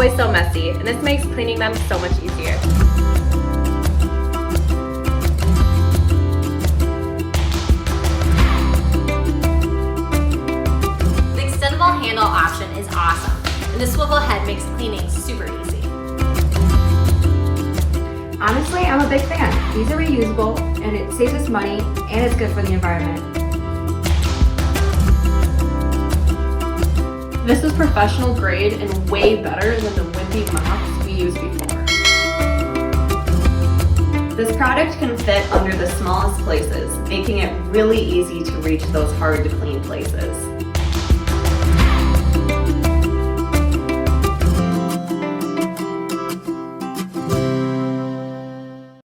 always so messy, and this makes cleaning them so much easier. The extendable handle option is awesome, and the swivel head makes cleaning super easy. Honestly, I'm a big fan. These are reusable, and it saves us money, and it's good for the environment. This is professional grade and way better than the wimpy mops we used before. This product can fit under the smallest places, making it really easy to reach those hard to clean places.